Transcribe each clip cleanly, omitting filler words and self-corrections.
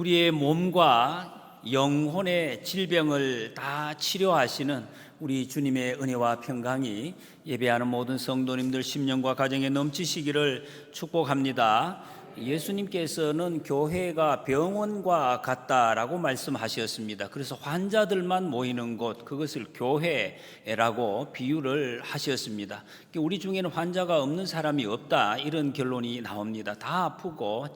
우리의 몸과 영혼의 질병을 다 치료하시는 우리 주님의 은혜와 평강이 예배하는 모든 성도님들 심령과 가정에 넘치시기를 축복합니다. 예수님께서는 교회가 병원과 같다라고 말씀하셨습니다. 그래서 환자들만 모이는 곳, 그것을 교회라고 비유를 하셨습니다. 우리 중에는 환자가 없는 사람이 없다, 이런 결론이 나옵니다. 다 아프고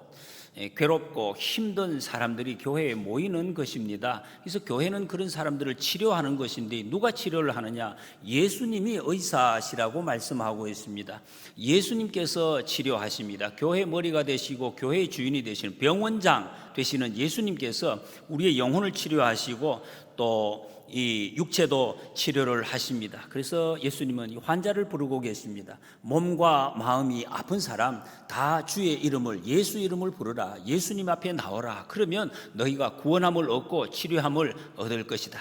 괴롭고 힘든 사람들이 교회에 모이는 것입니다. 그래서 교회는 그런 사람들을 치료하는 것인데 누가 치료를 하느냐? 예수님이 의사시라고 말씀하고 있습니다. 예수님께서 치료하십니다. 교회 머리가 되시고 교회의 주인이 되시는 병원장 되시는 예수님께서 우리의 영혼을 치료하시고 또 이 육체도 치료를 하십니다. 그래서 예수님은 환자를 부르고 계십니다. 몸과 마음이 아픈 사람 다 주의 이름을, 예수 이름을 부르라. 예수님 앞에 나오라. 그러면 너희가 구원함을 얻고 치료함을 얻을 것이다.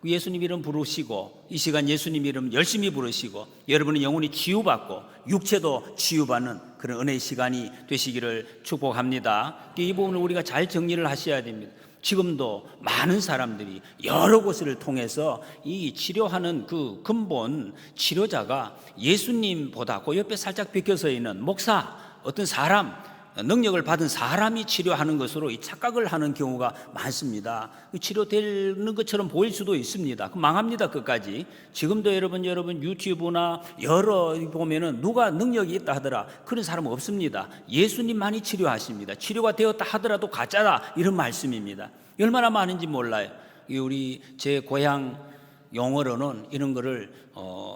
예수님 이름 부르시고 이 시간 예수님 이름 열심히 부르시고 여러분의 영혼이 치유받고 육체도 치유받는 그런 은혜의 시간이 되시기를 축복합니다. 이 부분을 우리가 잘 정리를 하셔야 됩니다. 지금도 많은 사람들이 여러 곳을 통해서 이 치료하는 그 근본 치료자가 예수님보다 그 옆에 살짝 비켜서 있는 목사, 어떤 사람, 능력을 받은 사람이 치료하는 것으로 이 착각을 하는 경우가 많습니다. 치료되는 것처럼 보일 수도 있습니다. 망합니다, 끝까지. 지금도 여러분 유튜브나 여러 보면은 누가 능력이 있다 하더라, 그런 사람은 없습니다. 예수님만이 치료하십니다. 치료가 되었다 하더라도 가짜다, 이런 말씀입니다. 얼마나 많은지 몰라요. 우리 제 고향 용어로는 이런 거를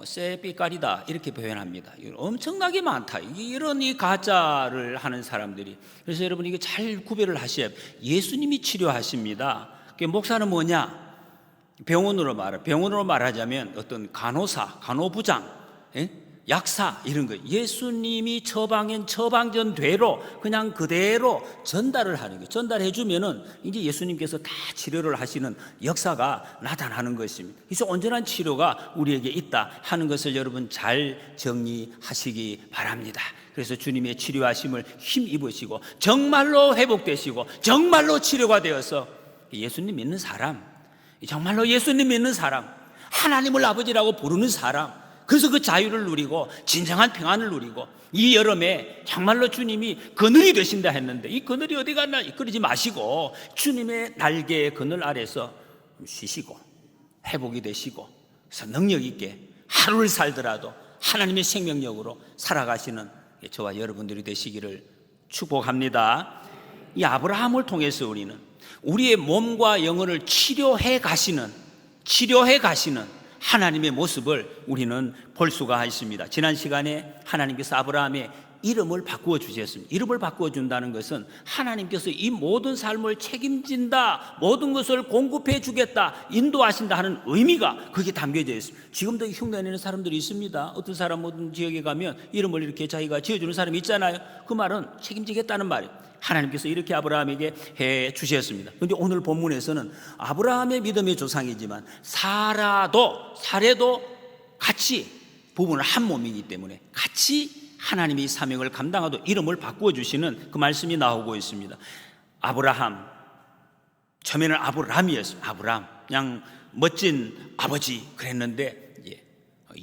쎄삐까리다 이렇게 표현합니다. 엄청나게 많다. 이런 이 가짜를 하는 사람들이. 그래서 여러분 이게 잘 구별을 하셔야 해요. 예수님이 치료하십니다. 목사는 뭐냐? 병원으로 말하자면 어떤 간호사, 간호부장, 약사 이런 거. 예수님이 처방전대로 그냥 그대로 전달을 하는 거예요. 전달해 주면은 이제 예수님께서 다 치료를 하시는 역사가 나타나는 것입니다. 그래서 온전한 치료가 우리에게 있다 하는 것을 여러분 잘 정리하시기 바랍니다. 그래서 주님의 치료하심을 힘입으시고 정말로 회복되시고 정말로 치료가 되어서 예수님 믿는 사람, 정말로 예수님 믿는 사람, 하나님을 아버지라고 부르는 사람, 그래서 그 자유를 누리고 진정한 평안을 누리고 이 여름에 정말로 주님이 그늘이 되신다 했는데 이 그늘이 어디 갔나 그러지 마시고 주님의 날개의 그늘 아래서 쉬시고 회복이 되시고 그래서 능력 있게 하루를 살더라도 하나님의 생명력으로 살아가시는 저와 여러분들이 되시기를 축복합니다. 이 아브라함을 통해서 우리는 우리의 몸과 영혼을 치료해 가시는 하나님의 모습을 우리는 볼 수가 있습니다. 지난 시간에 하나님께서 아브라함의 이름을 바꾸어 주셨습니다. 이름을 바꾸어 준다는 것은 하나님께서 이 모든 삶을 책임진다, 모든 것을 공급해 주겠다, 인도하신다 하는 의미가 거기에 담겨져 있습니다. 지금도 흉내내는 사람들이 있습니다. 어떤 사람 어떤 지역에 가면 이름을 이렇게 자기가 지어주는 사람이 있잖아요. 그 말은 책임지겠다는 말이에요. 하나님께서 이렇게 아브라함에게 해 주셨습니다. 그런데 오늘 본문에서는 아브라함의 믿음의 조상이지만 사례도 같이 부부는 한 몸이기 때문에 같이 하나님의 사명을 감당하도록 이름을 바꾸어 주시는 그 말씀이 나오고 있습니다. 아브라함, 처음에는 아브람이었습니다. 아브람, 그냥 멋진 아버지 그랬는데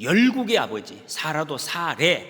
열국의 아버지, 사라도 사례,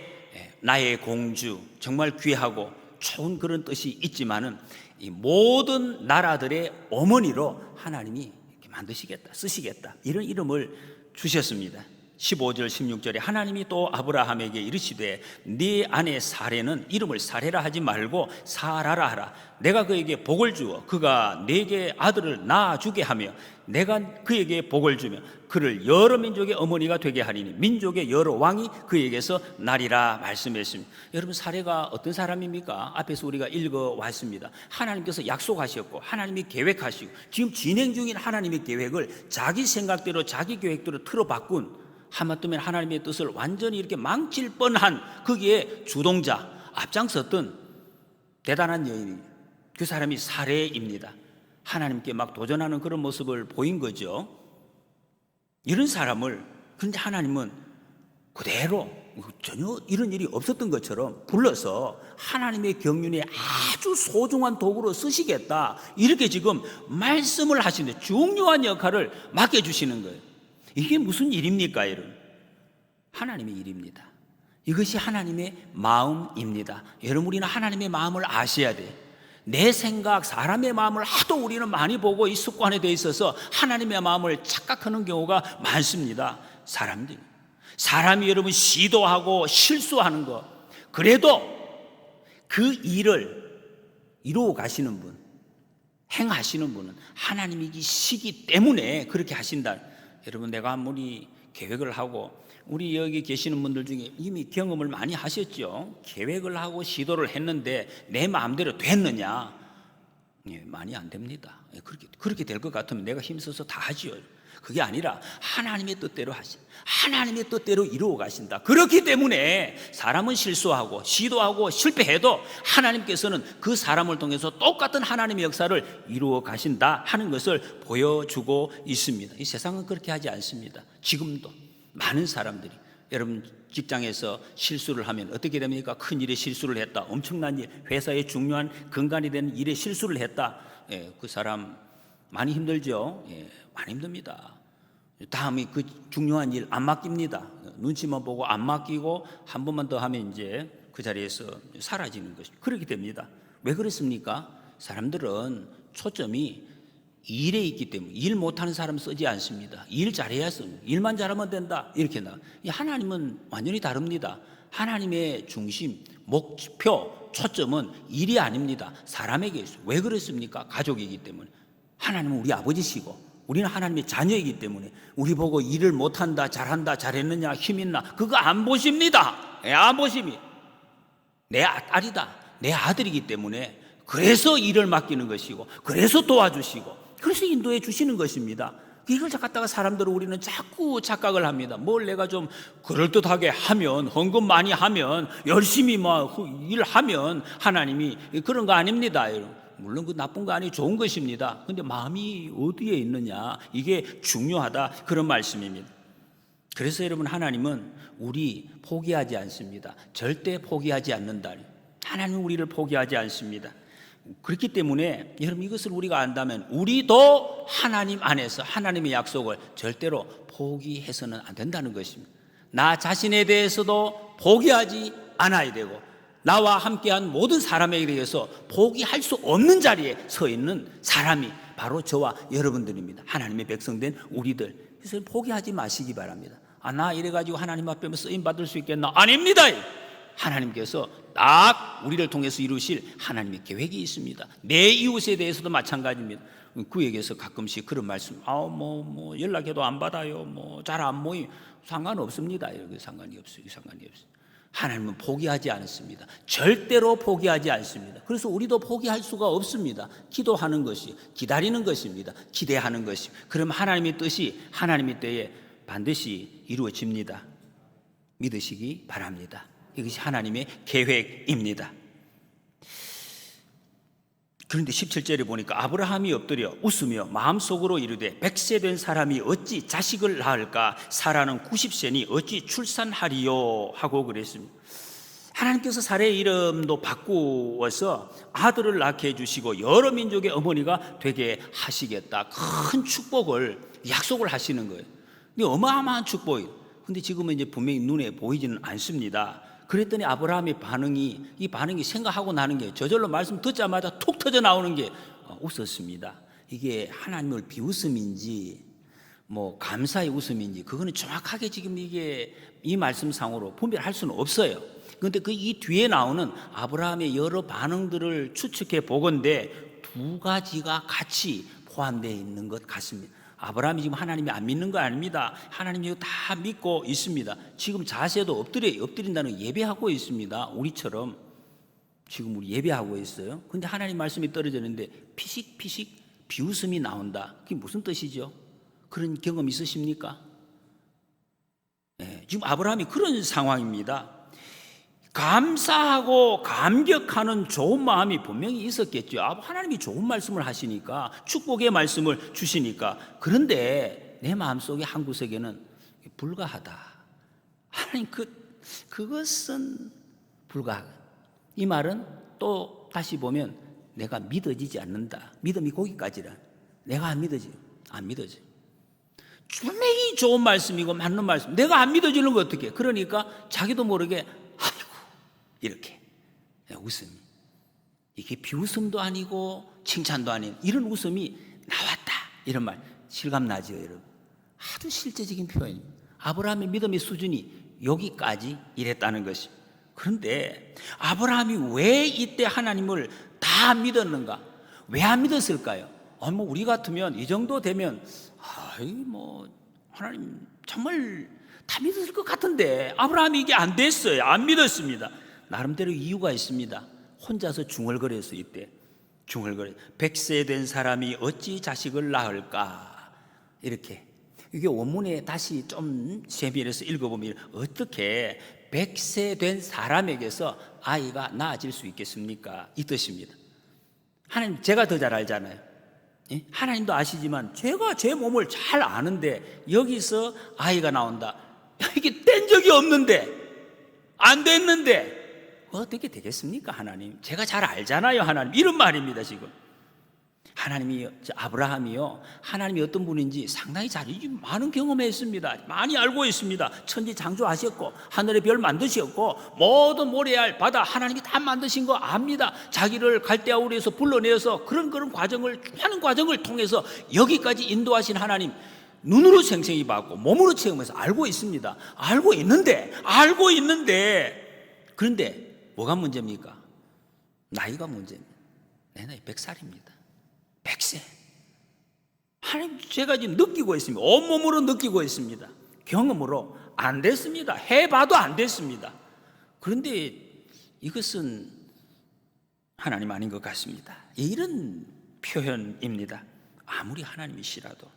나의 공주, 정말 귀하고 좋은 그런 뜻이 있지만은 이 모든 나라들의 어머니로 하나님이 이렇게 만드시겠다, 쓰시겠다, 이런 이름을 주셨습니다. 15절 16절에 하나님이 또 아브라함에게 이르시되 네 아내 사레는 이름을 사레라 하지 말고 사라라 하라. 내가 그에게 복을 주어 그가 네게 아들을 낳아주게 하며 내가 그에게 복을 주며 그를 여러 민족의 어머니가 되게 하리니 민족의 여러 왕이 그에게서 나리라 말씀했습니다. 여러분 사레가 어떤 사람입니까? 앞에서 우리가 읽어왔습니다. 하나님께서 약속하셨고 하나님이 계획하시고 지금 진행 중인 하나님의 계획을 자기 생각대로 자기 계획대로 틀어 바꾼, 하마터면 하나님의 뜻을 완전히 이렇게 망칠 뻔한 거기에 주동자, 앞장섰던 대단한 여인입니다. 그 사람이 사레입니다. 하나님께 막 도전하는 그런 모습을 보인 거죠. 이런 사람을 근데 하나님은 그대로 전혀 이런 일이 없었던 것처럼 불러서 하나님의 경륜에 아주 소중한 도구로 쓰시겠다, 이렇게 지금 말씀을 하시는데 중요한 역할을 맡겨주시는 거예요. 이게 무슨 일입니까, 여러분? 하나님의 일입니다. 이것이 하나님의 마음입니다. 여러분, 우리는 하나님의 마음을 아셔야 돼요. 내 생각, 사람의 마음을 하도 우리는 많이 보고 이 습관에 돼 있어서 하나님의 마음을 착각하는 경우가 많습니다. 사람이 여러분 시도하고 실수하는 거, 그래도 그 일을 이루어 가시는 분, 행하시는 분은 하나님이시기 때문에 그렇게 하신다. 여러분, 내가 아무리 계획을 하고, 우리 여기 계시는 분들 중에 이미 경험을 많이 하셨죠. 계획을 하고 시도를 했는데 내 마음대로 됐느냐? 많이 안 됩니다. 그렇게 될 것 같으면 내가 힘써서 다 하지요. 그게 아니라 하나님의 뜻대로 하나님의 뜻대로 이루어 가신다. 그렇기 때문에 사람은 실수하고 시도하고 실패해도 하나님께서는 그 사람을 통해서 똑같은 하나님의 역사를 이루어 가신다 하는 것을 보여주고 있습니다. 이 세상은 그렇게 하지 않습니다. 지금도 많은 사람들이, 여러분 직장에서 실수를 하면 어떻게 됩니까? 큰 일에 실수를 했다, 엄청난 일, 회사의 중요한 근간이 되는 일에 실수를 했다, 그 사람 많이 힘들죠. 많이 힘듭니다. 다음에 그 중요한 일 안 맡깁니다. 눈치만 보고 안 맡기고 한 번만 더 하면 이제 그 자리에서 사라지는 것입니다. 그렇게 됩니다. 왜 그렇습니까? 사람들은 초점이 일에 있기 때문에 일 못하는 사람 쓰지 않습니다. 일 잘해야 씁니다. 일만 잘하면 된다, 이렇게 나. 하나님은 완전히 다릅니다. 하나님의 중심, 목표, 초점은 일이 아닙니다. 사람에게 있어요. 왜 그렇습니까? 가족이기 때문에. 하나님은 우리 아버지시고 우리는 하나님의 자녀이기 때문에 우리 보고 일을 못한다, 잘한다, 잘했느냐, 힘있나, 그거 안 보십니다. 안 보십니다. 내 딸이다, 내 아들이기 때문에 그래서 일을 맡기는 것이고, 그래서 도와주시고, 그래서 인도해 주시는 것입니다. 이걸 갖다가 사람들은 우리는 자꾸 착각을 합니다. 뭘 내가 좀 그럴듯하게 하면, 헌금 많이 하면, 열심히 일하면 하나님이, 그런 거 아닙니다. 물론 그 나쁜 거 아니, 좋은 것입니다. 근데 마음이 어디에 있느냐, 이게 중요하다, 그런 말씀입니다. 그래서 여러분, 하나님은 우리 포기하지 않습니다. 절대 포기하지 않는다. 하나님은 우리를 포기하지 않습니다. 그렇기 때문에 여러분, 이것을 우리가 안다면 우리도 하나님 안에서 하나님의 약속을 절대로 포기해서는 안 된다는 것입니다. 나 자신에 대해서도 포기하지 않아야 되고, 나와 함께한 모든 사람에게 대해서 포기할 수 없는 자리에 서 있는 사람이 바로 저와 여러분들입니다. 하나님의 백성된 우리들. 그래서 포기하지 마시기 바랍니다. 나 이래가지고 하나님 앞에 쓰임 받을 수 있겠나? 아닙니다. 하나님께서 딱 우리를 통해서 이루실 하나님의 계획이 있습니다. 내 이웃에 대해서도 마찬가지입니다. 그에게서 가끔씩 그런 말씀, 연락해도 안 받아요, 잘 안 모임, 상관없습니다. 이렇게 상관이 없어요. 하나님은 포기하지 않습니다. 절대로 포기하지 않습니다. 그래서 우리도 포기할 수가 없습니다. 기도하는 것이, 기다리는 것입니다. 기대하는 것이. 그럼 하나님의 뜻이 하나님의 때에 반드시 이루어집니다. 믿으시기 바랍니다. 이것이 하나님의 계획입니다. 그런데 17절에 보니까 아브라함이 엎드려 웃으며 마음속으로 이르되 100세 된 사람이 어찌 자식을 낳을까? 사라는 90세니 어찌 출산하리요? 하고 그랬습니다. 하나님께서 사라의 이름도 바꾸어서 아들을 낳게 해주시고 여러 민족의 어머니가 되게 하시겠다, 큰 축복을 약속을 하시는 거예요. 근데 어마어마한 축복이에요. 근데 지금은 이제 분명히 눈에 보이지는 않습니다. 그랬더니 아브라함의 이 반응이 생각하고 나는 게, 저절로 말씀 듣자마자 툭 터져 나오는 게 웃었습니다. 이게 하나님을 비웃음인지 감사의 웃음인지, 그거는 정확하게 지금 이게 이 말씀상으로 분별할 수는 없어요. 그런데 이 뒤에 나오는 아브라함의 여러 반응들을 추측해 보건대 두 가지가 같이 포함되어 있는 것 같습니다. 아브라함이 지금 하나님이 안 믿는 거 아닙니다. 하나님이 이거 다 믿고 있습니다. 지금 자세도 엎드린다는 예배하고 있습니다. 우리처럼 지금 우리 예배하고 있어요. 근데 하나님 말씀이 떨어졌는데 피식피식 비웃음이 나온다. 그게 무슨 뜻이죠? 그런 경험 있으십니까? 지금 아브라함이 그런 상황입니다. 감사하고 감격하는 좋은 마음이 분명히 있었겠죠. 하나님이 좋은 말씀을 하시니까, 축복의 말씀을 주시니까. 그런데 내 마음속에 한 구석에는 불가하다. 하나님, 그것은 불가하다. 이 말은 또 다시 보면 내가 믿어지지 않는다. 믿음이 거기까지라. 내가 안 믿어져. 분명히 좋은 말씀이고 맞는 말씀. 내가 안 믿어지는 거 어떻게? 그러니까 자기도 모르게 아이고 이렇게 웃음이. 이게 비웃음도 아니고 칭찬도 아닌 이런 웃음이 나왔다. 이런 말 실감나죠, 여러분? 아주 실제적인 표현입니다. 아브라함의 믿음의 수준이 여기까지 이랬다는 것이. 그런데 아브라함이 왜 이때 하나님을 다 믿었는가? 왜 안 믿었을까요? 우리 같으면 이 정도 되면 하나님 정말 다 믿었을 것 같은데 아브라함이 이게 안 됐어요. 안 믿었습니다. 나름대로 이유가 있습니다. 혼자서 중얼거려서 이때 중얼거려 100세 된 사람이 어찌 자식을 낳을까? 이렇게 이게 원문에 다시 좀 세밀해서 읽어보면 어떻게 100세 된 사람에게서 아이가 낳아질 수 있겠습니까? 이 뜻입니다. 하나님 제가 더 잘 알잖아요. 하나님도 아시지만 제가 제 몸을 잘 아는데 여기서 아이가 나온다. 이게 뗀 적이 없는데 안 됐는데 어떻게 되겠습니까? 하나님 제가 잘 알잖아요. 하나님 이런 말입니다. 지금 하나님이 아브라함이요 하나님이 어떤 분인지 상당히 잘 많은 경험했습니다. 많이 알고 있습니다. 천지 창조하셨고 하늘의 별 만드셨고 모든 모래알 바다 하나님이 다 만드신 거 압니다. 자기를 갈대아우리에서 불러내어서 그런 과정을 하는 과정을 통해서 여기까지 인도하신 하나님 눈으로 생생히 봤고 몸으로 체험해서 알고 있습니다. 알고 있는데 그런데 뭐가 문제입니까? 나이가 문제입니다. 내 나이 100살입니다. 100세. 하나님 제가 지금 느끼고 있습니다. 온몸으로 느끼고 있습니다. 경험으로 안 됐습니다. 해봐도 안 됐습니다. 그런데 이것은 하나님 아닌 것 같습니다. 이런 표현입니다. 아무리 하나님이시라도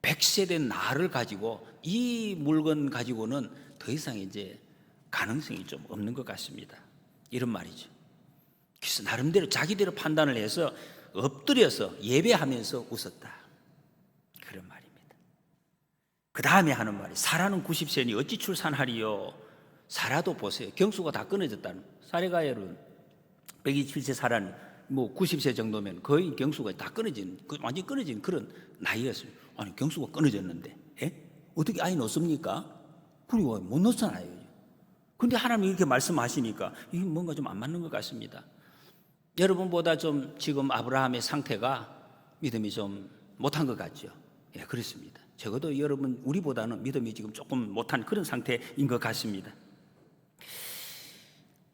100세 된 나를 가지고 이 물건 가지고는 더 이상 이제 가능성이 좀 없는 것 같습니다. 이런 말이죠. 그래서 나름대로 자기대로 판단을 해서 엎드려서 예배하면서 웃었다. 그런 말입니다. 그 다음에 하는 말이 사라는 90세니 어찌 출산하리요. 사라도 보세요. 경수가 다 끊어졌다는. 사레가엘은 127세 사라는 90세 정도면 거의 경수가 다 끊어진 완전히 끊어진 그런 나이였어요. 아니 경수가 끊어졌는데 어떻게 아이 넣습니까? 그리고 못 넣잖아요. 근데 하나님이 이렇게 말씀하시니까 이게 뭔가 좀 안 맞는 것 같습니다. 여러분보다 좀 지금 아브라함의 상태가 믿음이 좀 못한 것 같죠. 그렇습니다. 적어도 여러분 우리보다는 믿음이 지금 조금 못한 그런 상태인 것 같습니다.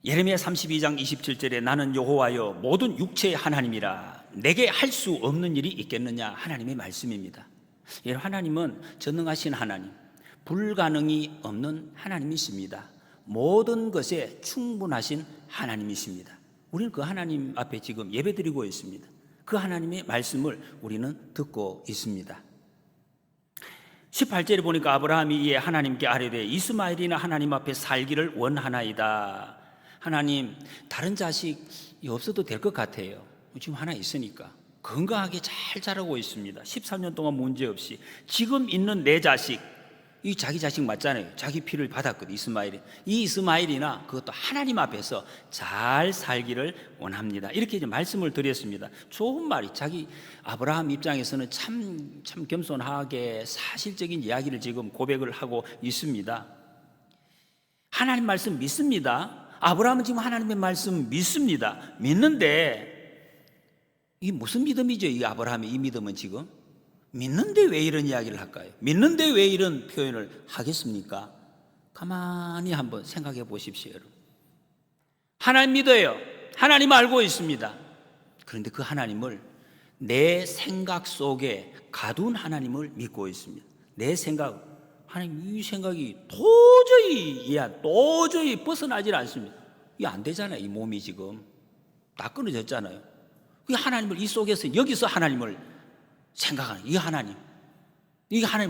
예레미야 32장 27절에 나는 여호와여 모든 육체의 하나님이라 내게 할 수 없는 일이 있겠느냐 하나님의 말씀입니다. 하나님은 전능하신 하나님, 불가능이 없는 하나님이십니다. 모든 것에 충분하신 하나님이십니다. 우리는 그 하나님 앞에 지금 예배드리고 있습니다. 그 하나님의 말씀을 우리는 듣고 있습니다. 18절에 보니까 아브라함이 이에 하나님께 아뢰되 이스마엘이나 하나님 앞에 살기를 원하나이다. 하나님 다른 자식이 없어도 될 것 같아요. 지금 하나 있으니까 건강하게 잘 자라고 있습니다. 13년 동안 문제없이 지금 있는 내 자식 이 자기 자식 맞잖아요. 자기 피를 받았거든 이스마엘이. 이 이스마엘이나 그것도 하나님 앞에서 잘 살기를 원합니다. 이렇게 이제 말씀을 드렸습니다. 좋은 말이 자기 아브라함 입장에서는 참 겸손하게 사실적인 이야기를 지금 고백을 하고 있습니다. 하나님 말씀 믿습니다. 아브라함은 지금 하나님의 말씀 믿습니다. 믿는데 이 무슨 믿음이죠? 이 아브라함의 이 믿음은 지금 믿는데 왜 이런 이야기를 할까요? 믿는데 왜 이런 표현을 하겠습니까? 가만히 한번 생각해 보십시오, 여러분. 하나님 믿어요. 하나님 알고 있습니다. 그런데 그 하나님을 내 생각 속에 가둔 하나님을 믿고 있습니다. 내 생각, 하나님 이 생각이 도저히 벗어나질 않습니다. 이게 안 되잖아요. 이 몸이 지금 다 끊어졌잖아요. 그 하나님을 이 속에서 여기서 하나님을 생각하는 이 하나님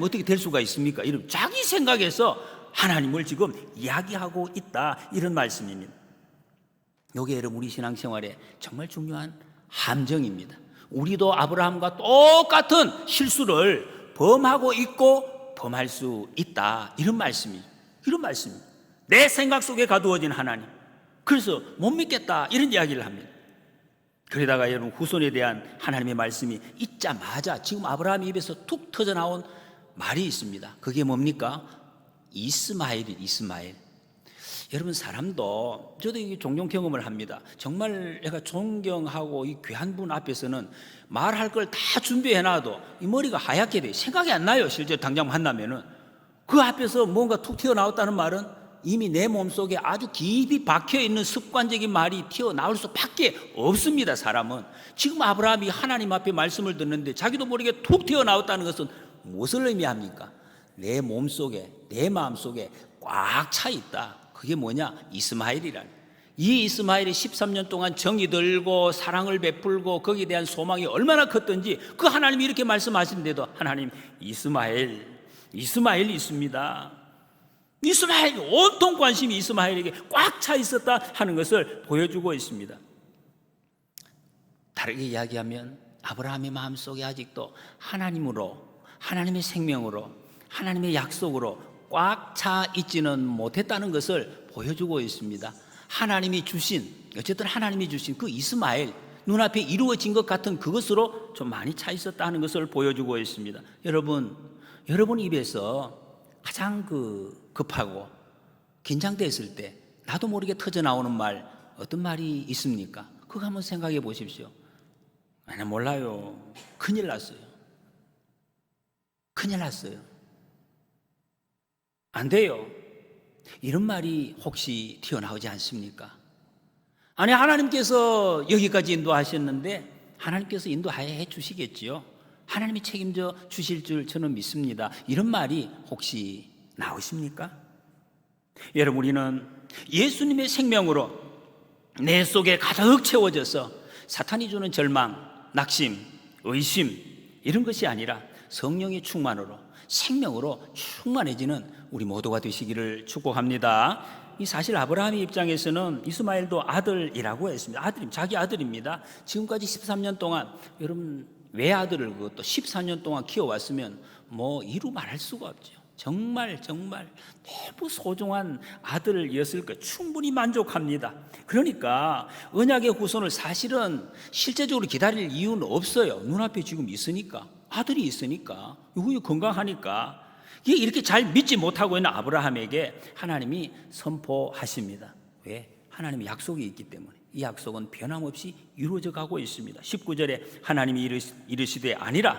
어떻게 될 수가 있습니까? 이런 자기 생각에서 하나님을 지금 이야기하고 있다 이런 말씀입니다. 이게 여러분 우리 신앙생활에 정말 중요한 함정입니다. 우리도 아브라함과 똑같은 실수를 범하고 있고 범할 수 있다 이런 말씀이에요. 이런 말씀입니다. 내 생각 속에 가두어진 하나님. 그래서 못 믿겠다 이런 이야기를 합니다. 그러다가 여러분 후손에 대한 하나님의 말씀이 있자마자 지금 아브라함 입에서 툭 터져나온 말이 있습니다. 그게 뭡니까? 이스마엘. 여러분 사람도 저도 이게 종종 경험을 합니다. 정말 내가 존경하고 이 귀한 분 앞에서는 말할 걸 다 준비해놔도 이 머리가 하얗게 돼. 생각이 안 나요. 실제로 당장 만나면은 그 앞에서 뭔가 툭 튀어나왔다는 말은 이미 내 몸속에 아주 깊이 박혀있는 습관적인 말이 튀어나올 수밖에 없습니다. 사람은 지금 아브라함이 하나님 앞에 말씀을 듣는데 자기도 모르게 툭 튀어나왔다는 것은 무엇을 의미합니까? 내 몸속에 내 마음속에 꽉 차 있다. 그게 뭐냐? 이스마엘이란. 이 이스마엘이 13년 동안 정이 들고 사랑을 베풀고 거기에 대한 소망이 얼마나 컸던지 그 하나님이 이렇게 말씀하시는데도 하나님 이스마엘 있습니다. 이스마엘 온통 관심이 이스마엘에게 꽉 차 있었다 하는 것을 보여주고 있습니다. 다르게 이야기하면 아브라함의 마음속에 아직도 하나님으로, 하나님의 생명으로, 하나님의 약속으로 꽉 차 있지는 못했다는 것을 보여주고 있습니다. 하나님이 주신, 어쨌든 하나님이 주신 그 이스마엘, 눈앞에 이루어진 것 같은 그것으로 좀 많이 차 있었다 하는 것을 보여주고 있습니다. 여러분 입에서 가장 급하고 긴장됐을 때 나도 모르게 터져나오는 말, 어떤 말이 있습니까? 그거 한번 생각해 보십시오. 나는 몰라요. 큰일 났어요. 안 돼요. 이런 말이 혹시 튀어나오지 않습니까? 아니, 하나님께서 여기까지 인도하셨는데 하나님께서 인도해 주시겠지요. 하나님이 책임져 주실 줄 저는 믿습니다. 이런 말이 혹시 나오십니까? 여러분, 우리는 예수님의 생명으로 내 속에 가득 채워져서 사탄이 주는 절망, 낙심, 의심 이런 것이 아니라 성령의 충만으로 생명으로 충만해지는 우리 모두가 되시기를 축복합니다. 이 사실 아브라함의 입장에서는 이스마엘도 아들이라고 했습니다. 자기 아들입니다. 지금까지 13년 동안 여러분 외아들을 그것도 14년 동안 키워왔으면 뭐 이루 말할 수가 없죠. 정말 너무 소중한 아들이었을 것 충분히 만족합니다. 그러니까 언약의 후손을 사실은 실제적으로 기다릴 이유는 없어요. 눈앞에 지금 있으니까, 아들이 있으니까, 이거 건강하니까. 이렇게 잘 믿지 못하고 있는 아브라함에게 하나님이 선포하십니다. 왜? 하나님의 약속이 있기 때문에. 이 약속은 변함없이 이루어져 가고 있습니다. 19절에 하나님이 이르시되 아니라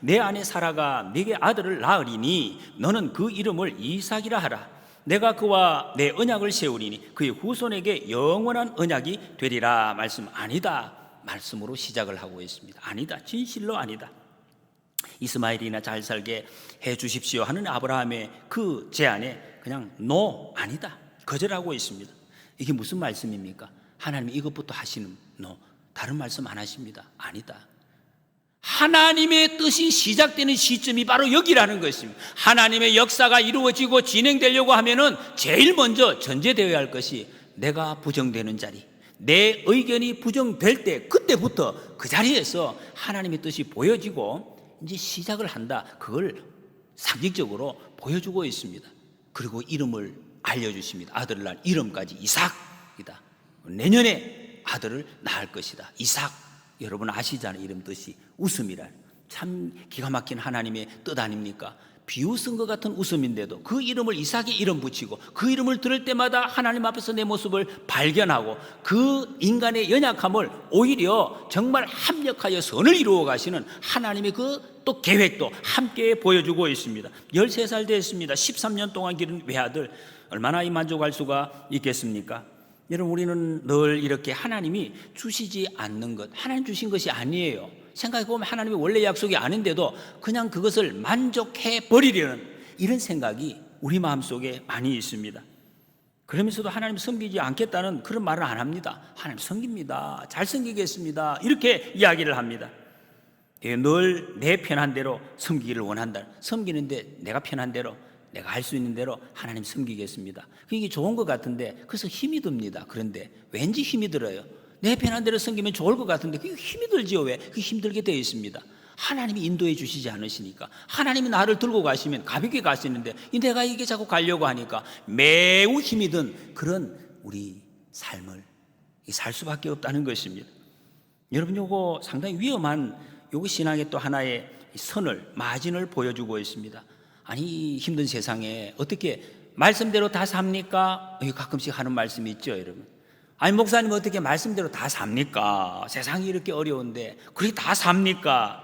내 아내 사라가 네게 아들을 낳으리니 너는 그 이름을 이삭이라 하라. 내가 그와 내 언약을 세우리니 그의 후손에게 영원한 언약이 되리라. 말씀 아니다. 말씀으로 시작을 하고 있습니다. 아니다. 진실로 아니다. 이스마엘이나 잘 살게 해 주십시오 하는 아브라함의 그 제안에 그냥 노, 아니다. 거절하고 있습니다. 이게 무슨 말씀입니까? 하나님이 이것부터 하시는 다른 말씀 안 하십니다. 아니다. 하나님의 뜻이 시작되는 시점이 바로 여기라는 것입니다. 하나님의 역사가 이루어지고 진행되려고 하면은 제일 먼저 전제되어야 할 것이 내가 부정되는 자리, 내 의견이 부정될 때 그때부터 그 자리에서 하나님의 뜻이 보여지고 이제 시작을 한다. 그걸 상징적으로 보여주고 있습니다. 그리고 이름을 알려주십니다. 아들을 낳을 이름까지 이삭이다. 내년에 아들을 낳을 것이다. 이삭. 여러분 아시잖아요. 이름 뜻이 웃음이란. 참 기가 막힌 하나님의 뜻 아닙니까? 비웃은 것 같은 웃음인데도 그 이름을 이삭의 이름 붙이고 그 이름을 들을 때마다 하나님 앞에서 내 모습을 발견하고 그 인간의 연약함을 오히려 정말 합력하여 선을 이루어 가시는 하나님의 그 또 계획도 함께 보여주고 있습니다. 13살 됐습니다. 13년 동안 기른 외아들 얼마나 만족할 수가 있겠습니까? 여러분, 우리는 늘 이렇게 하나님이 주시지 않는 것, 하나님 주신 것이 아니에요. 생각해보면 하나님의 원래 약속이 아닌데도 그냥 그것을 만족해 버리려는 이런 생각이 우리 마음속에 많이 있습니다. 그러면서도 하나님 섬기지 않겠다는 그런 말은 안 합니다. 하나님 섬깁니다. 잘 섬기겠습니다. 이렇게 이야기를 합니다. 늘 내 편한 대로 섬기기를 원한다. 섬기는데 내가 편한 대로, 내가 할 수 있는 대로 하나님 섬기겠습니다. 이게 좋은 것 같은데 그래서 힘이 듭니다. 그런데 왠지 힘이 들어요. 내 편한 대로 섬기면 좋을 것 같은데 그게 힘이 들지요. 왜? 그게 힘들게 되어 있습니다. 하나님이 인도해 주시지 않으시니까. 하나님이 나를 들고 가시면 가볍게 가시는데 내가 이게 자꾸 가려고 하니까 매우 힘이 든 그런 우리 삶을 살 수밖에 없다는 것입니다. 여러분, 요거 상당히 위험한 요거 신앙의 또 하나의 선을, 마진을 보여주고 있습니다. 아니, 힘든 세상에 어떻게 말씀대로 다 삽니까? 가끔씩 하는 말씀이 있죠, 여러분. 아니, 목사님 어떻게 말씀대로 다 삽니까? 세상이 이렇게 어려운데 그렇게 다 삽니까?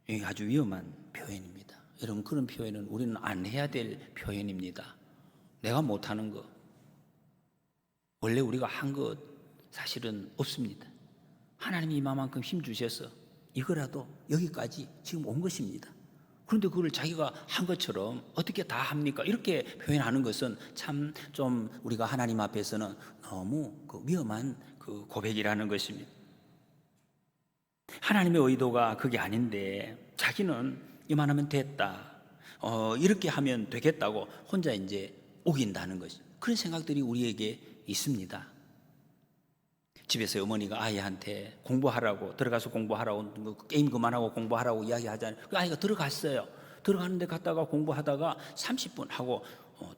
이게 아주 위험한 표현입니다. 여러분, 그런 표현은 우리는 안 해야 될 표현입니다. 내가 못하는 거, 원래 우리가 한 것 사실은 없습니다. 하나님이 이만큼 힘 주셔서 이거라도 여기까지 지금 온 것입니다. 그런데 그걸 자기가 한 것처럼 어떻게 다 합니까? 이렇게 표현하는 것은 참 좀 우리가 하나님 앞에서는 너무 위험한 고백이라는 것입니다. 하나님의 의도가 그게 아닌데 자기는 이만하면 됐다, 이렇게 하면 되겠다고 혼자 이제 우긴다는 것이, 그런 생각들이 우리에게 있습니다. 집에서 어머니가 아이한테 공부하라고, 들어가서 공부하라고, 게임 그만하고 공부하라고 이야기하잖아요. 그 아이가 들어갔어요. 들어가는데 갔다가 공부하다가 30분 하고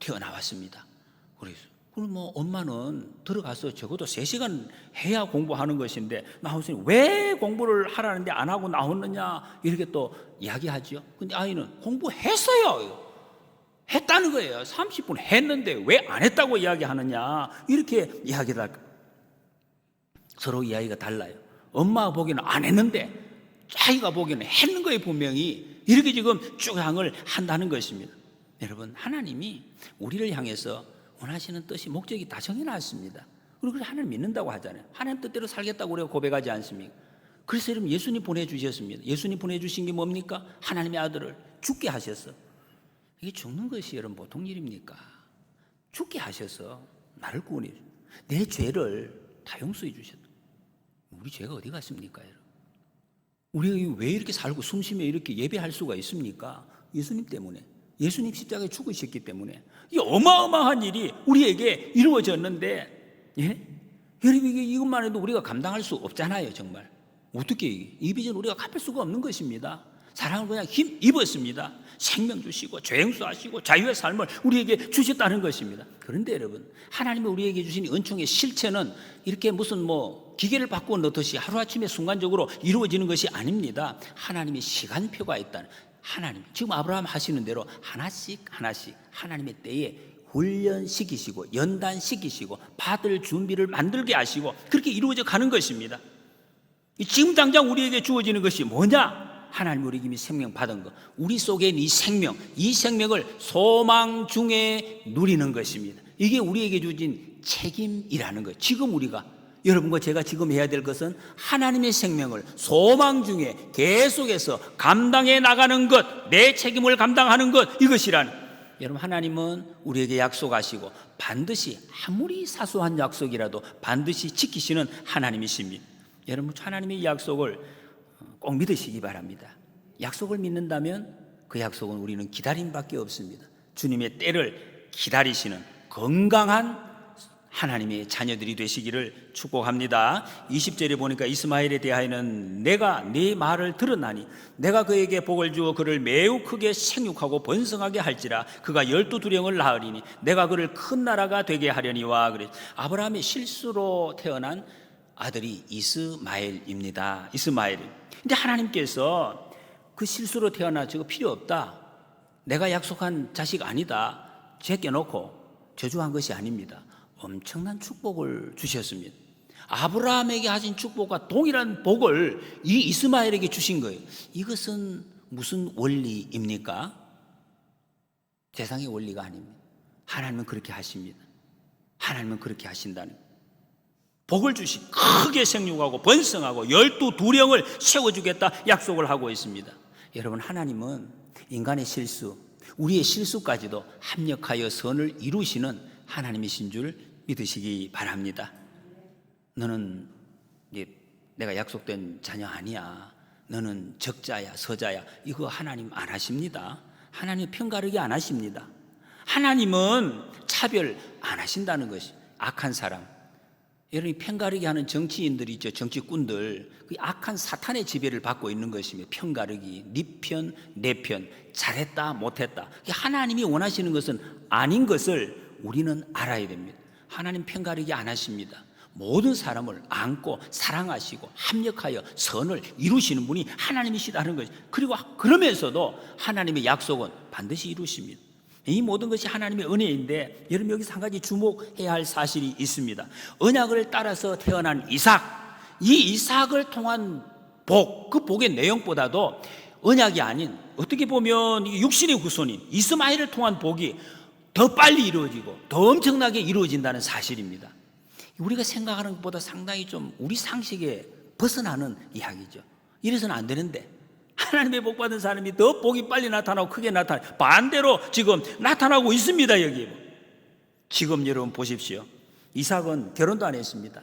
튀어나왔습니다. 그래서 그럼 엄마는 들어가서 적어도 3시간 해야 공부하는 것인데 나오더니 왜 공부를 하라는데 안 하고 나오느냐, 이렇게 또 이야기하죠. 근데 아이는 공부했어요, 했다는 거예요. 30분 했는데 왜 안 했다고 이야기하느냐, 이렇게 이야기를 할까. 서로 이야기가 달라요. 엄마가 보기에는 안 했는데 자기가 보기에는 했는 거예요, 분명히. 이렇게 지금 주장을 한다는 것입니다. 여러분, 하나님이 우리를 향해서 원하시는 뜻이, 목적이 다 정해놨습니다. 그리고 하나님 믿는다고 하잖아요. 하나님 뜻대로 살겠다고 우리가 고백하지 않습니까? 그래서 여러분, 예수님 보내주셨습니다. 예수님 보내주신 게 뭡니까? 하나님의 아들을 죽게 하셨어. 이게 죽는 것이 여러분 보통 일입니까? 죽게 하셔서 나를 구원해 주셨어. 내 죄를 다 용서해 주셨다. 우리 죄가 어디 갔습니까, 여러분? 우리가 왜 이렇게 살고 숨쉬며 이렇게 예배할 수가 있습니까? 예수님 때문에. 예수님 십자가에 죽으셨기 때문에. 이 어마어마한 일이 우리에게 이루어졌는데, 예? 여러분, 이것만 해도 우리가 감당할 수 없잖아요, 정말. 어떻게 이 빚은 우리가 갚을 수가 없는 것입니다. 사랑을 그냥 힘 입었습니다. 생명 주시고 죄용서하시고 자유의 삶을 우리에게 주셨다는 것입니다. 그런데 여러분, 하나님이 우리에게 주신 은총의 실체는 이렇게 무슨 기계를 바꾸어 넣듯이 하루아침에 순간적으로 이루어지는 것이 아닙니다. 하나님의 시간표가 있다는, 하나님 지금 아브라함 하시는 대로 하나씩 하나씩 하나님의 때에 훈련시키시고 연단시키시고 받을 준비를 만들게 하시고 그렇게 이루어져 가는 것입니다. 지금 당장 우리에게 주어지는 것이 뭐냐? 하나님 우리 이미 생명 받은 것, 우리 속에 이 생명을 소망 중에 누리는 것입니다. 이게 우리에게 주어진 책임이라는 것. 지금 우리가, 여러분과 제가 지금 해야 될 것은 하나님의 생명을 소망 중에 계속해서 감당해 나가는 것, 내 책임을 감당하는 것, 이것이라는. 여러분, 하나님은 우리에게 약속하시고 반드시 아무리 사소한 약속이라도 반드시 지키시는 하나님이십니다. 여러분, 하나님의 약속을 꼭 믿으시기 바랍니다. 약속을 믿는다면 그 약속은 우리는 기다림밖에 없습니다. 주님의 때를 기다리시는 건강한 하나님의 자녀들이 되시기를 축복합니다. 20절에 보니까 이스마엘에 대하여는 내가 네 말을 들었나니 내가 그에게 복을 주어 그를 매우 크게 생육하고 번성하게 할지라. 그가 12두령을 낳으리니 내가 그를 큰 나라가 되게 하려니와. 그래, 아브라함의 실수로 태어난 아들이 이스마엘입니다. 이스마엘. 근데 하나님께서 그 실수로 태어나 저거 필요 없다, 내가 약속한 자식 아니다, 제껴놓고 저주한 것이 아닙니다. 엄청난 축복을 주셨습니다. 아브라함에게 하신 축복과 동일한 복을 이 이스마엘에게 주신 거예요. 이것은 무슨 원리입니까? 세상의 원리가 아닙니다. 하나님은 그렇게 하십니다. 하나님은 그렇게 하신다는 거예요. 복을 주시, 크게 생육하고 번성하고 12두령을 세워주겠다 약속을 하고 있습니다. 여러분, 하나님은 인간의 실수, 우리의 실수까지도 합력하여 선을 이루시는 하나님이신 줄 믿으시기 바랍니다. 너는 내가 약속된 자녀 아니야, 너는 적자야 서자야, 이거 하나님 안 하십니다. 하나님 편가르기 안 하십니다. 하나님은 차별 안 하신다는 것이. 악한 사람, 여러분이 편가르기 하는 정치인들이 있죠. 정치꾼들. 그 악한 사탄의 지배를 받고 있는 것이며, 편가르기, 네 편, 내 편, 잘했다, 못했다. 하나님이 원하시는 것은 아닌 것을 우리는 알아야 됩니다. 하나님 편가르기 안 하십니다. 모든 사람을 안고 사랑하시고 합력하여 선을 이루시는 분이 하나님이시다는 것이. 그리고 그러면서도 하나님의 약속은 반드시 이루십니다. 이 모든 것이 하나님의 은혜인데, 여러분 여기서 한 가지 주목해야 할 사실이 있습니다. 언약을 따라서 태어난 이삭, 이 이삭을 통한 복, 그 복의 내용보다도 언약이 아닌, 어떻게 보면 육신의 후손인 이스마엘을 통한 복이 더 빨리 이루어지고 더 엄청나게 이루어진다는 사실입니다. 우리가 생각하는 것보다 상당히 좀 우리 상식에 벗어나는 이야기죠. 이래서는 안 되는데, 하나님의 복 받은 사람이 더 복이 빨리 나타나고 크게 나타나고, 반대로 지금 나타나고 있습니다. 여기 지금 여러분 보십시오. 이삭은 결혼도 안 했습니다.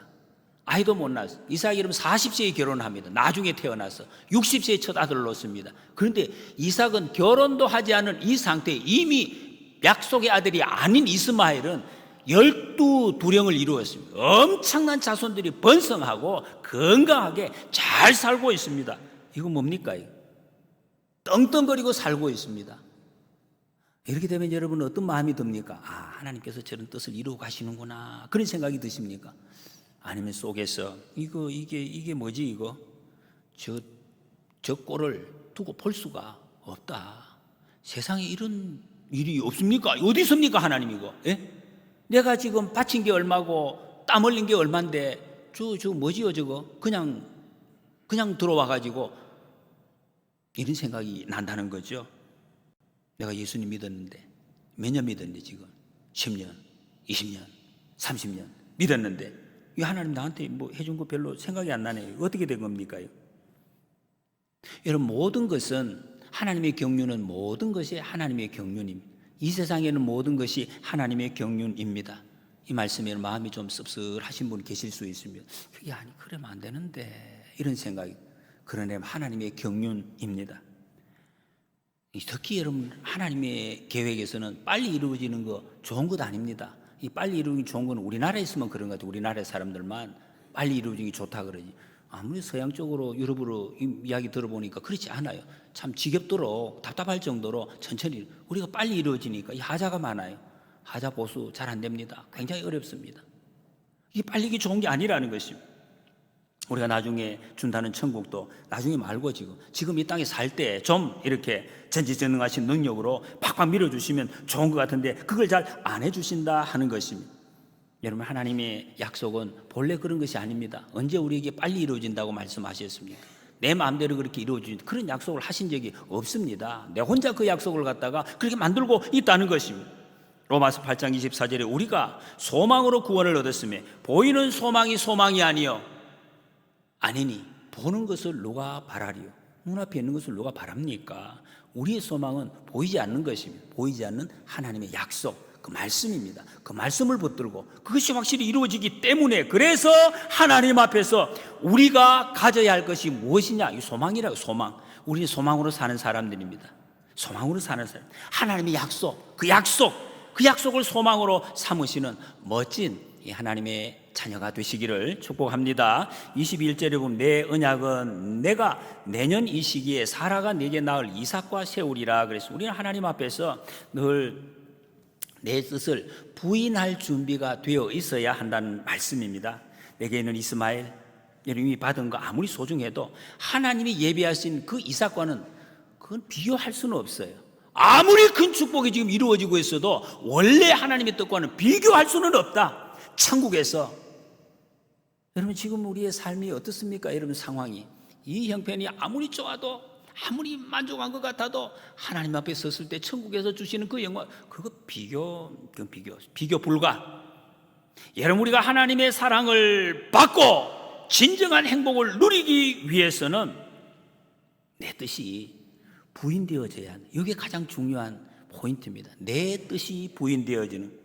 아이도 못 낳았어요. 이삭이 여러분 40세에 결혼합니다. 나중에 태어나서 60세에 첫 아들을 낳습니다. 그런데 이삭은 결혼도 하지 않은 이 상태에 이미 약속의 아들이 아닌 이스마엘은 12두령을 이루었습니다. 엄청난 자손들이 번성하고 건강하게 잘 살고 있습니다. 이거 뭡니까? 떵떵거리고 살고 있습니다. 이렇게 되면 여러분은 어떤 마음이 듭니까? 아, 하나님께서 저런 뜻을 이루어 가시는구나, 그런 생각이 드십니까? 아니면 속에서 이게 뭐지 이거? 저 꼴을 두고 볼 수가 없다. 세상에 이런 일이 없습니까? 어디 있습니까 하나님 이거? 예? 내가 지금 바친 게 얼마고 땀 흘린 게 얼만데 저 뭐지요 저거? 그냥 들어와가지고 이런 생각이 난다는 거죠. 내가 예수님 믿었는데 몇 년 믿었는데 지금 10년, 20년, 30년 믿었는데 이 하나님 나한테 뭐 해준 거 별로 생각이 안 나네요. 어떻게 된 겁니까? 여러분 모든 것은 하나님의 경륜은 모든 것이 하나님의 경륜입니다. 이 세상에는 모든 것이 하나님의 경륜입니다. 이 말씀에 마음이 좀 씁쓸하신 분 계실 수 있습니다. 그게 아니 그러면 안 되는데 이런 생각이. 그러나 하나님의 경륜입니다. 특히 여러분 하나님의 계획에서는 빨리 이루어지는 거 좋은 것 아닙니다. 이 빨리 이루어지는 게 좋은 건 우리나라에 있으면 그런 것 같아요. 우리나라 사람들만 빨리 이루어지는 게 좋다 그러지. 아무리 서양 쪽으로 유럽으로 이야기 들어보니까 그렇지 않아요. 참 지겹도록 답답할 정도로 천천히 우리가 빨리 이루어지니까 이 하자가 많아요. 하자 보수 잘 안 됩니다. 굉장히 어렵습니다. 이게 빨리 이게 좋은 게 아니라는 것입니다. 우리가 나중에 준다는 천국도 나중에 말고 지금 이 땅에 살 때 좀 이렇게 전지전능하신 능력으로 팍팍 밀어주시면 좋은 것 같은데 그걸 잘 안 해주신다 하는 것입니다. 여러분 하나님의 약속은 본래 그런 것이 아닙니다. 언제 우리에게 빨리 이루어진다고 말씀하셨습니까? 내 마음대로 그렇게 이루어진 그런 약속을 하신 적이 없습니다. 내 혼자 그 약속을 갖다가 그렇게 만들고 있다는 것입니다. 로마서 8장 24절에 우리가 소망으로 구원을 얻었으며 보이는 소망이 소망이 아니니 보는 것을 누가 바라리요? 눈앞에 있는 것을 누가 바랍니까? 우리의 소망은 보이지 않는 것입니다. 보이지 않는 하나님의 약속, 그 말씀입니다. 그 말씀을 붙들고 그것이 확실히 이루어지기 때문에, 그래서 하나님 앞에서 우리가 가져야 할 것이 무엇이냐? 이 소망이라고. 소망. 우리는 소망으로 사는 사람들입니다. 소망으로 사는 사람. 하나님의 약속, 그 약속을 소망으로 삼으시는 멋진 이 하나님의 자녀가 되시기를 축복합니다. 21절에 보면 내 언약은 내가 내년 이 시기에 사라가 내게 낳을 이삭과 세우리라. 그래서 우리는 하나님 앞에서 늘 내 뜻을 부인할 준비가 되어 있어야 한다는 말씀입니다. 내게 있는 이스마엘, 여러분이 받은 거 아무리 소중해도 하나님이 예비하신 그 이삭과는 그건 비교할 수는 없어요. 아무리 큰 축복이 지금 이루어지고 있어도 원래 하나님의 뜻과는 비교할 수는 없다. 천국에서 여러분 지금 우리의 삶이 어떻습니까? 여러분 상황이 이 형편이 아무리 좋아도 아무리 만족한 것 같아도 하나님 앞에 섰을 때 천국에서 주시는 그 영광, 그거 비교 불가. 여러분 우리가 하나님의 사랑을 받고 진정한 행복을 누리기 위해서는 내 뜻이 부인되어져야 한다. 이게 가장 중요한 포인트입니다. 내 뜻이 부인되어지는.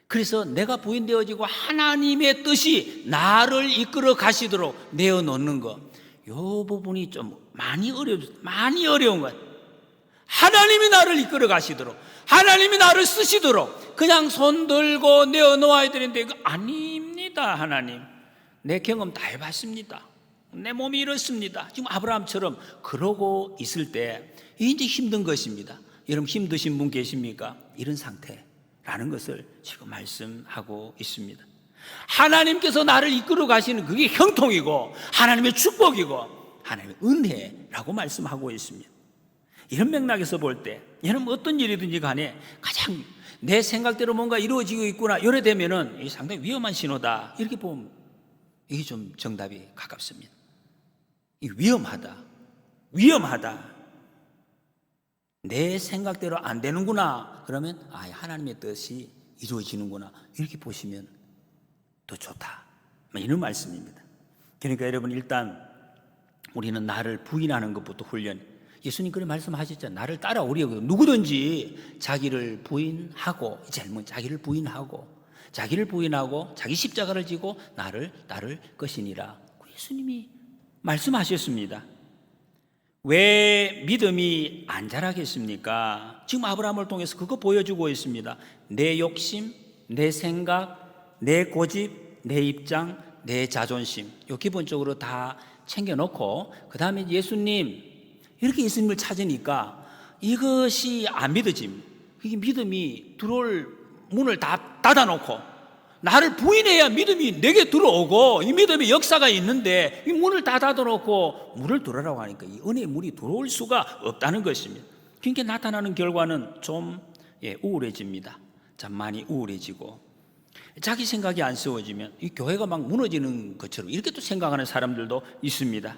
그래서 내가 부인되어지고 하나님의 뜻이 나를 이끌어 가시도록 내어놓는 것, 이 부분이 좀 많이 어려운 거예요. 하나님이 나를 이끌어 가시도록, 하나님이 나를 쓰시도록 그냥 손 들고 내어놓아야 되는데 이거 아닙니다. 힘듭니다. 하나님, 내 경험 다 해봤습니다. 내 몸이 이렇습니다. 지금 아브라함처럼 그러고 있을 때 이제 힘든 것입니다. 여러분 힘드신 분 계십니까? 이런 상태라는 것을 지금 말씀하고 있습니다. 하나님께서 나를 이끌어 가시는 그게 형통이고 하나님의 축복이고 하나님의 은혜라고 말씀하고 있습니다. 이런 맥락에서 볼 때 여러분 어떤 일이든지 간에 가장 내 생각대로 뭔가 이루어지고 있구나 이래 되면은 이게 상당히 위험한 신호다 이렇게 보면 이게 좀 정답이 가깝습니다. 이 위험하다 내 생각대로 안 되는구나 그러면 하나님의 뜻이 이루어지는구나 이렇게 보시면 더 좋다 이런 말씀입니다. 그러니까 여러분 일단 우리는 나를 부인하는 것부터 훈련. 예수님 그런 말씀하셨잖아요. 나를 따라오려고 누구든지 자기를 부인하고 젊은 자기를 부인하고 자기 십자가를 지고 나를 따를 것이니라. 예수님이 말씀하셨습니다. 왜 믿음이 안 자라겠습니까? 지금 아브라함을 통해서 그거 보여주고 있습니다. 내 욕심, 내 생각, 내 고집, 내 입장, 내 자존심 요 기본적으로 다 챙겨놓고 그 다음에 예수님 이렇게 예수님을 찾으니까 이것이 안 믿어집니다. 이게 믿음이 들어올 문을 다 닫아놓고 나를 부인해야 믿음이 내게 들어오고 이 믿음의 역사가 있는데 이 문을 다 닫아놓고 물을 들어라고 하니까 이 은혜의 물이 들어올 수가 없다는 것입니다. 그러니까 나타나는 결과는 좀 우울해집니다. 참 많이 우울해지고 자기 생각이 안 세워지면 이 교회가 막 무너지는 것처럼 이렇게 또 생각하는 사람들도 있습니다.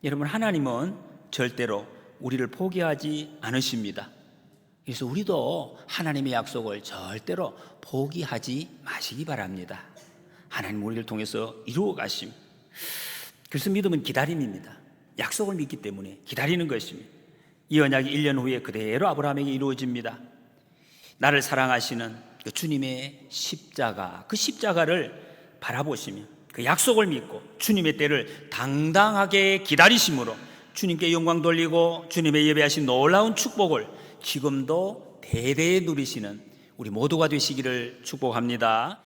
여러분 하나님은 절대로 우리를 포기하지 않으십니다. 그래서 우리도 하나님의 약속을 절대로 포기하지 마시기 바랍니다. 하나님 우리를 통해서 이루어 가심. 그래서 믿음은 기다림입니다. 약속을 믿기 때문에 기다리는 것입니다. 이 언약이 1년 후에 그대로 아브라함에게 이루어집니다. 나를 사랑하시는 그 주님의 십자가, 그 십자가를 바라보시며 그 약속을 믿고 주님의 때를 당당하게 기다리심으로 주님께 영광 돌리고 주님의 예배하신 놀라운 축복을 지금도 대대에 누리시는 우리 모두가 되시기를 축복합니다.